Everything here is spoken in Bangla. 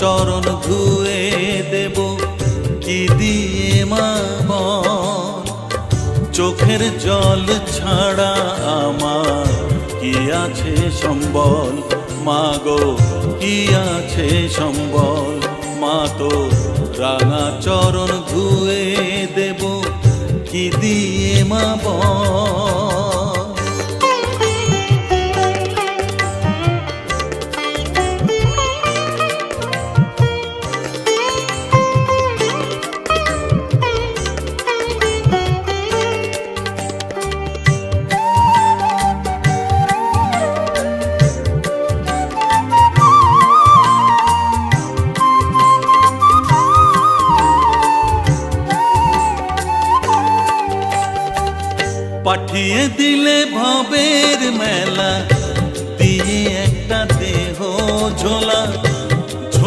চরণ ধুয়ে দেব কি দিয়ে মা বল, চোখের জল ছাড়া আমার কি আছে সম্বল, মা গো কি আছে সম্বল। মা তো রাঙা চরণ ধুয়ে দেব কি দিয়ে মা বল। পাঠিয়ে দিলে ভবের মেলা